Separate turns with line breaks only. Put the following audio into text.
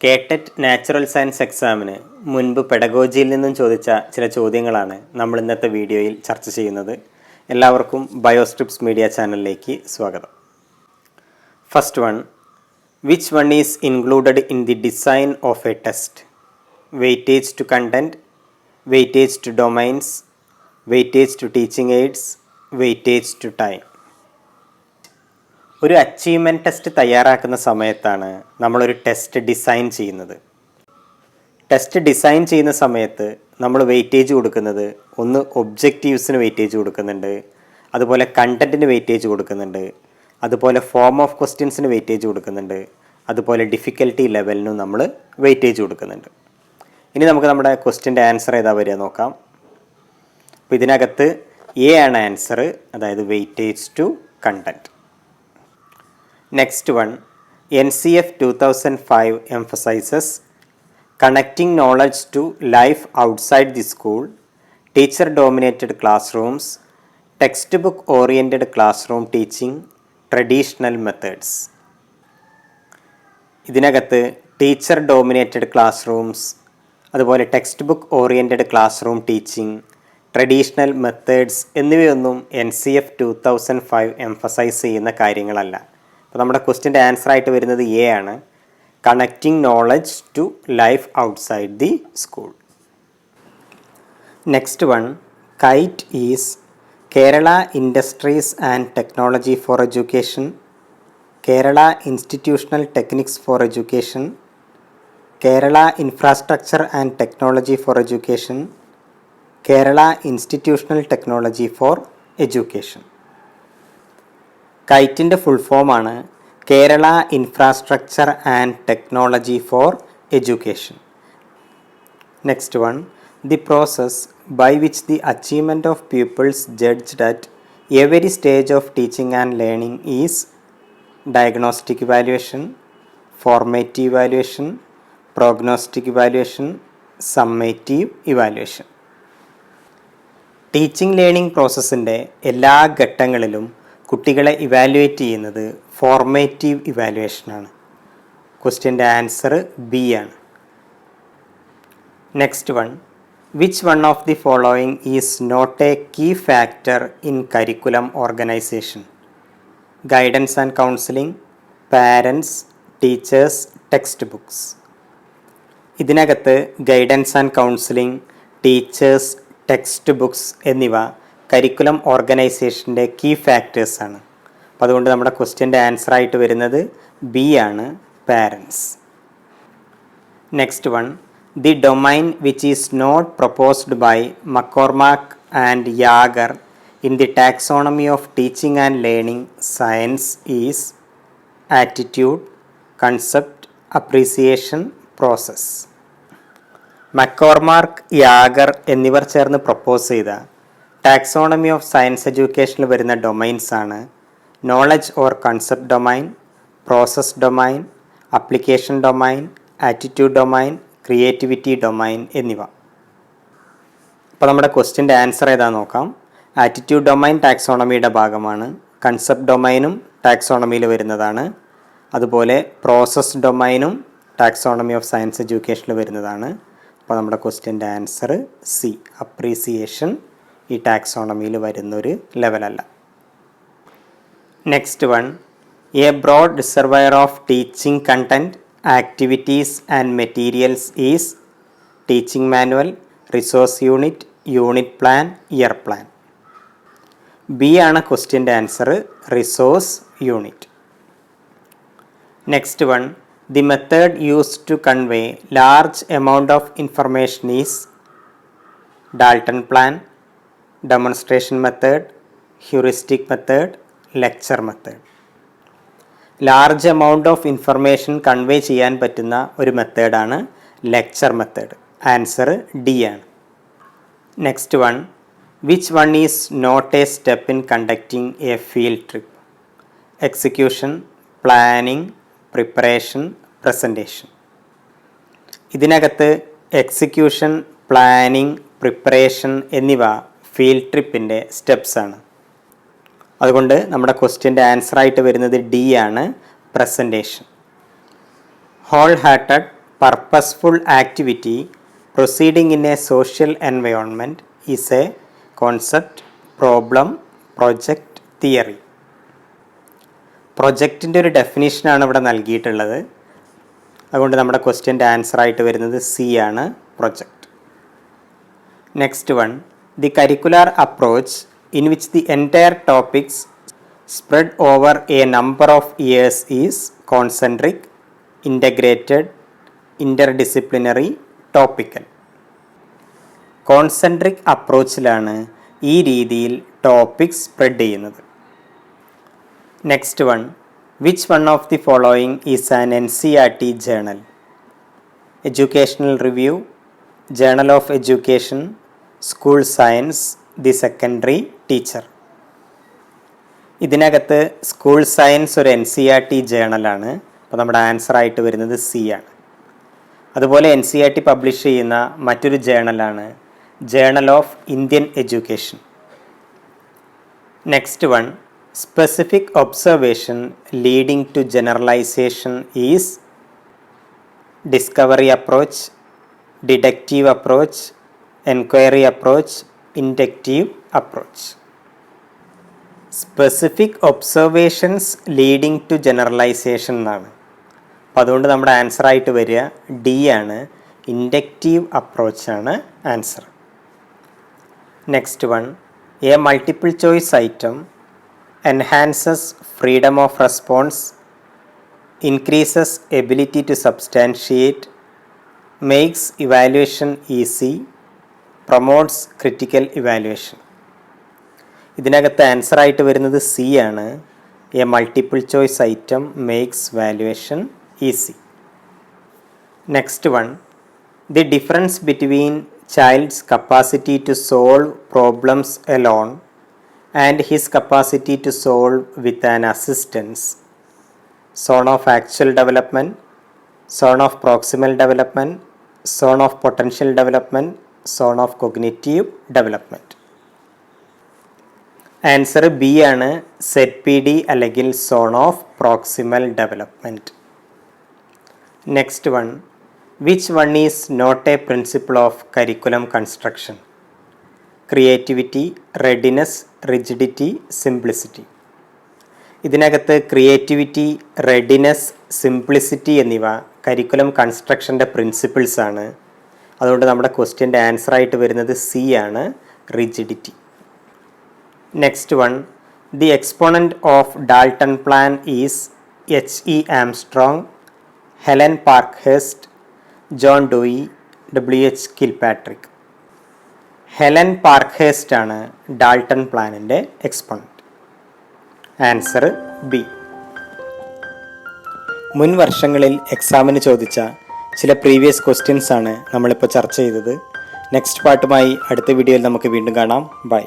കേട്ടറ്റ് natural science എക്സാമിന് മുൻപ് പെഡഗോജിയിൽ നിന്നും ചോദിച്ച ചില ചോദ്യങ്ങളാണ് നമ്മൾ ഇന്നത്തെ വീഡിയോയിൽ ചർച്ച ചെയ്യുന്നത്. എല്ലാവർക്കും ബയോസ്ട്രിപ്സ് മീഡിയ ചാനലിലേക്ക് സ്വാഗതം. First one, which one is included in the design of a test? Weightage to content, weightage to domains, weightage to teaching aids, weightage to time. ഒരു അച്ചീവ്മെൻറ്റ് ടെസ്റ്റ് തയ്യാറാക്കുന്ന സമയത്താണ് നമ്മളൊരു ടെസ്റ്റ് ഡിസൈൻ ചെയ്യുന്നത്. ടെസ്റ്റ് ഡിസൈൻ ചെയ്യുന്ന സമയത്ത് നമ്മൾ weightage കൊടുക്കുന്നത് ഒന്ന് ഒബ്ജക്റ്റീവ്സിന് വെയിറ്റേജ് കൊടുക്കുന്നുണ്ട്, അതുപോലെ കണ്ടൻറ്റിന് വെയിറ്റേജ് കൊടുക്കുന്നുണ്ട്, അതുപോലെ ഫോം ഓഫ് ക്വസ്റ്റ്യൻസിന് വെയിറ്റേജ് കൊടുക്കുന്നുണ്ട്, അതുപോലെ ഡിഫിക്കൽട്ടി ലെവലിനും നമ്മൾ വെയിറ്റേജ് കൊടുക്കുന്നുണ്ട്. ഇനി നമുക്ക് നമ്മുടെ ക്വസ്റ്റ്യൻ്റെ ആൻസർ ഏതാ വരിക നോക്കാം. അപ്പോൾ ഇതിനകത്ത് എ ആണ് ആൻസർ, അതായത് weightage to content. Next one, NCF 2005 emphasizes connecting knowledge to life outside the school, teacher-dominated classrooms, textbook-oriented classroom teaching, traditional methods. ഇതിനകത്ത് ടീച്ചർ ഡോമിനേറ്റഡ് ക്ലാസ് റൂംസ്, അതുപോലെ textbook oriented classroom teaching, traditional methods എന്നിവയൊന്നും NCF 2005 emphasize ചെയ്യുന്ന കാര്യങ്ങളല്ല. അപ്പോൾ നമ്മുടെ ക്വസ്റ്റ്യൻ്റെ answer ആയിട്ട് വരുന്നത് എ ആണ്, connecting knowledge to life outside the school. Next one, KITE is Kerala industries and technology for education, Kerala institutional techniques for education, Kerala infrastructure and technology for education, Kerala institutional technology for education. കൈറ്റിൻ്റെ full ഫോമാണ് Kerala infrastructure and technology for education. Next one, the process by which the achievement of peoples judged at every stage of teaching and learning is diagnostic evaluation, formative evaluation, prognostic evaluation, summative evaluation. Teaching learning പ്രോസസ്സിൻ്റെ എല്ലാ ഘട്ടങ്ങളിലും കുട്ടികളെ evaluate ചെയ്യുന്നത് formative ഇവാലുവേഷനാണ്. ക്വസ്റ്റ്യൻ്റെ answer B ആണ്. Next one, which one of the following is not a key factor in curriculum organization? Guidance and counselling, parents, teachers, textbooks. ഇതിനകത്ത് guidance and counselling, teachers, textbooks എന്നിവ curriculum ഓർഗനൈസേഷൻ്റെ key ഫാക്ടേഴ്സാണ്. അപ്പോൾ അതുകൊണ്ട് നമ്മുടെ ക്വസ്റ്റ്യൻ്റെ answer ആയിട്ട് വരുന്നത് ബി ആണ്, parents. Next one, the domain which is not proposed by മക്കോർമാക്ക് and Yager in the taxonomy of teaching and learning science is attitude, concept, appreciation, process. McCormack, Yager എന്നിവർ ചേർന്ന് പ്രപ്പോസ് ചെയ്ത ടാക്സോണമി ഓഫ് സയൻസ് എഡ്യൂക്കേഷനിൽ വരുന്ന domains ആണ് knowledge or concept domain, process domain, application domain, attitude domain, creativity domain എന്നിവ. അപ്പോൾ നമ്മുടെ ക്വസ്റ്റ്യൻ്റെ answer ഏതാ നോക്കാം. ആറ്റിറ്റ്യൂഡ് ഡൊമൈൻ ടാക്സോണമിയുടെ ഭാഗമാണ്, കൺസെപ്റ്റ് ഡൊമൈനും ടാക്സോണമിയിൽ വരുന്നതാണ്, അതുപോലെ പ്രോസസ് ഡൊമൈനും ടാക്സോണമി ഓഫ് സയൻസ് എഡ്യൂക്കേഷനിൽ വരുന്നതാണ്. അപ്പോൾ നമ്മുടെ ക്വസ്റ്റ്യൻ്റെ ആൻസർ സി, അപ്രീസിയേഷൻ ഈ ടാക്സോണമിയിൽ വരുന്നൊരു ലെവലല്ല. Next one, a broad reservoir of teaching content, activities and materials is teaching manual, resource unit, unit plan, year plan. B ആണ് ക്വസ്റ്റ്യൻ്റെ answer, resource unit. Next one, the method used to convey large amount of information is Dalton plan, demonstration method, heuristic method, lecture method. Large amount of information convey ചെയ്യാൻ പറ്റുന്ന ഒരു മെത്തേഡാണ് lecture method. Answer D ആണ്. Next one, which one is not a step in conducting a field trip? Execution, planning, preparation, presentation. ഇതിനകത്ത് execution, planning, preparation എന്നിവ field ട്രിപ്പിൻ്റെ steps ആണ്. അതുകൊണ്ട് നമ്മുടെ ക്വസ്റ്റ്യൻ്റെ ആൻസർ ആയിട്ട് വരുന്നത് ഡി ആണ്, presentation. Whole hearted, purposeful activity proceeding in a social environment is a concept, problem, project, theory. പ്രൊജക്റ്റിൻ്റെ ഒരു ഡെഫിനിഷനാണ് ഇവിടെ നൽകിയിട്ടുള്ളത്. അതുകൊണ്ട് നമ്മുടെ ക്വസ്റ്റ്യൻ്റെ ആൻസർ ആയിട്ട് വരുന്നത് സി ആണ്, project. Next one, the curricular approach in which the entire topics spread over a number of years is concentric, integrated, interdisciplinary, topical. Concentric അപ്രോച്ചിലാണ് ഈ രീതിയിൽ ടോപ്പിക്സ് സ്പ്രെഡ് ചെയ്യുന്നത്. Next one, which one of the following is an NCERT journal? Educational review, journal of education, school science, the secondary teacher. ഇതിനകത്ത് school science ഒരു NCERT ജേണലാണ്. അപ്പോൾ നമ്മുടെ answer ആയിട്ട് വരുന്നത് സി ആണ്. അതുപോലെ NCERT പബ്ലിഷ് ചെയ്യുന്ന മറ്റൊരു ജേണലാണ് journal of Indian education. Next one, specific observation leading to generalization is discovery approach, deductive approach, enquiry approach, inductive approach. Specific observations leading to generalization എന്നാണ്. അപ്പോൾ അതുകൊണ്ട് നമ്മുടെ ആൻസർ ആയിട്ട് വരിക ഡി ആണ്, ഇൻഡക്റ്റീവ് അപ്രോച്ചാണ് answer. Next one, a multiple choice item enhances freedom of response, increases ability to substantiate, makes evaluation easy, promotes critical evaluation. ഇതിനകത്ത് ആൻസർ ആയിട്ട് വരുന്നത് സി ആണ്, a multiple choice item makes valuation easy. Next one, the difference between child's capacity to solve problems alone and his capacity to solve with an assistance, zone of actual development, zone of proximal development, zone of potential development, zone of cognitive development. Answer B ആണ്, ZPD അല്ലെങ്കിൽ zone of proximal development. Next one, which one is not a principle of curriculum construction? Creativity, readiness, rigidity, simplicity. ഇതിനകത്ത് creativity, readiness, simplicity എന്നിവ curriculum കൺസ്ട്രക്ഷൻ്റെ principles ആണ്. അതുകൊണ്ട് നമ്മുടെ ക്വസ്റ്റ്യൻ്റെ answer ആയിട്ട് വരുന്നത് സി ആണ്, rigidity. Next one, the exponent of Dalton plan is H.E. Armstrong, Helen Parkhurst, John Dewey, W.H. Kilpatrick. Helen Parkhurst ആണ് ഡാൾട്ടൺ പ്ലാനിൻ്റെ എക്സ്പോണൻറ്റ്. Answer B. മുൻ വർഷങ്ങളിൽ എക്സാമിന് ചോദിച്ച ചില പ്രീവിയസ് ക്വസ്റ്റ്യൻസ് ആണ് നമ്മളിപ്പോൾ ചർച്ച ചെയ്തത്. നെക്സ്റ്റ് പാർട്ടുമായി അടുത്ത വീഡിയോയിൽ നമുക്ക് വീണ്ടും കാണാം. ബൈ.